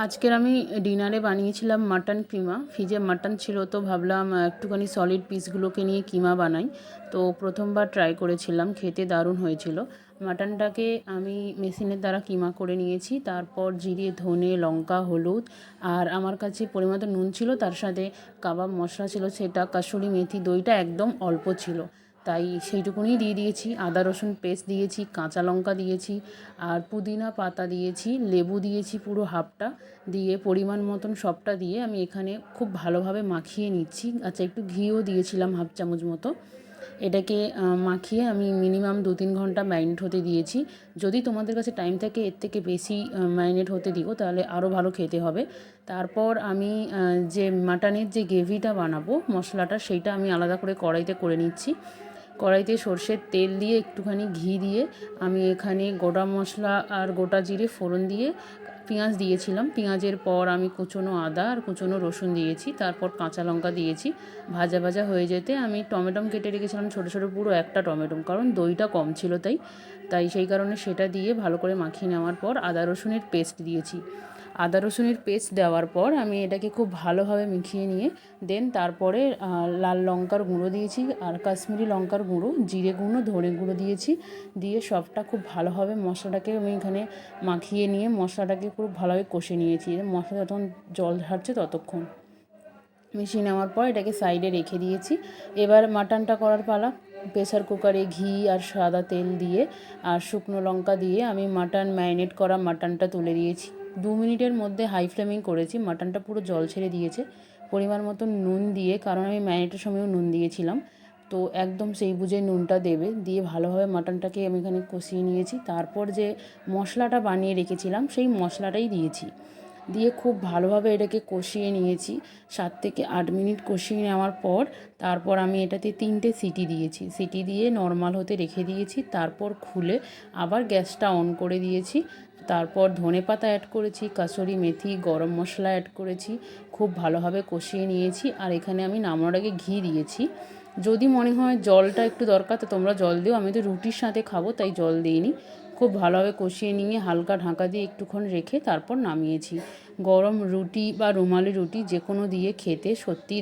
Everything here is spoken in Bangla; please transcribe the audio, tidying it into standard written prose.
আজকের আমি ডিনারে বানিয়েছিলাম মাটন কিমা। ফ্রিজে মাটন ছিল, তো ভাবলাম একটুখানি সলিড পিসগুলোকে নিয়ে কিমা বানাই। তো প্রথমবার ট্রাই করেছিলাম, খেতে দারুণ হয়েছিল। মাটনটাকে আমি মেশিনের দ্বারা কিমা করে নিয়েছি। তারপর জিরে, ধনে, লঙ্কা, হলুদ আর আমার কাছে পরিমাণ নুন ছিল, তার সাথে কাবাব মশলা ছিল, সেটা কাসুরি মেথি, দইটা একদম অল্প ছিল, তাই সেইটুকুনি দিয়ে দিয়েছি। আদা রসুন পেস্ট দিয়েছি, কাঁচা লঙ্কা দিয়েছি, আর পুদিনা পাতা দিয়েছি, লেবু দিয়েছি পুরো হাফটা, দিয়ে পরিমাণ মতন সবটা দিয়ে আমি এখানে খুব ভালোভাবে মাখিয়ে নিচ্ছি। আচ্ছা, একটু ঘিও দিয়েছিলাম হাফ চামচ মতো। এটাকে মাখিয়ে আমি মিনিমাম 2-3 ঘন্টা ম্যারিনেট হতে দিয়েছি। যদি তোমাদের কাছে টাইম থাকে এর থেকে বেশি ম্যারিনেট হতে দিও, তাহলে আরও ভালো খেতে হবে। তারপর আমি যে মাটনের যে গ্রেভিটা বানাবো মশলাটা, সেইটা আমি আলাদা করে কড়াইতে করে নিচ্ছি। কড়াইতে সর্ষের তেল দিয়ে একটুখানি ঘি দিয়ে আমি এখানে গোটা মশলা আর গোটা জিরে ফোড়ন দিয়ে পেঁয়াজ দিয়েছিলাম। পেঁয়াজের পর আমি কুচনো আদা আর কুচনো রসুন দিয়েছি, তারপর কাঁচা লঙ্কা দিয়েছি। ভাজা ভাজা হয়ে যেতে আমি টমেটো কেটে রেখেছিলাম ছোটো ছোটো, পুরো একটা টমেটো, কারণ দইটা কম ছিল তাই তাই সেই কারণে সেটা দিয়ে ভালো করে মাখিয়ে নেওয়ার পর আদা রসুনের পেস্ট দিয়েছি। আদা রসুনের পেস্ট দেওয়ার পর আমি এটাকে খুব ভালোভাবে মিশিয়ে নিয়ে দেন তারপরে লাল লঙ্কার গুঁড়ো দিয়েছি আর কাশ্মীরি লঙ্কার গুঁড়ো, জিরে গুঁড়ো, ধনে গুঁড়ো দিয়েছি। দিয়ে সবটা খুব ভালোভাবে মশলাটাকে আমি এখানে মাখিয়ে নিয়ে মশলাটাকে খুব ভালোভাবে কষে নিয়েছি। মশলা যতক্ষণ জল ছাড়ছে ততক্ষণ মিশিয়ে নেওয়ার পর এটাকে সাইডে রেখে দিয়েছি। এবার মাটনটা করার পালা। প্রেসার কুকারে ঘি আর সাদা তেল দিয়ে আর শুকনো লঙ্কা দিয়ে আমি মাটন ম্যারিনেট করা মাটনটা তুলে দিয়েছি। 2 মিনিটের মধ্যে হাই ফ্লেমিং করেছি, মাটনটা পুরো জল ছেড়ে দিয়েছে। পরিমাণ মতো নুন দিয়ে, কারণ আমি ম্যারিনেটের সময়ও নুন দিয়েছিলাম, তো একদম সেই বুঝে নুনটা দেবে। দিয়ে ভালোভাবে মাটনটাকে আমি এখানে কষিয়ে নিয়েছি। তারপর যে মশলাটা বানিয়ে রেখেছিলাম সেই মশলাটাই দিয়েছি, দিয়ে খুব ভালোভাবে এটাকে কষিয়ে নিয়েছি। 7 থেকে 8 মিনিট কষিয়ে নেওয়ার পর তারপর আমি এটাতে 3টে সিটি দিয়েছি। সিটি দিয়ে নর্মাল হতে রেখে দিয়েছি। তারপর খুলে আবার গ্যাসটা অন করে দিয়েছি। তারপর ধনেপাতা অ্যাড করেছি, কাসুরি মেথি, গরম মশলা অ্যাড করেছি, খুব ভালোভাবে কষিয়ে নিয়েছি। আর এখানে আমি নামানোর আগে ঘি দিয়েছি। যদি মনে হয় জলটা একটু দরকার তো তোমরা জল দিও, আমি তো রুটির সাথে খাবো তাই জল দিইনি। খুব ভালোভাবে কষিয়ে নিয়ে হালকা ঢাকা দিয়ে একটুক্ষণ রেখে তারপর নামিয়েছি। গরম রুটি বা রুমালি রুটি যে কোনো দিয়ে খেতে সত্যি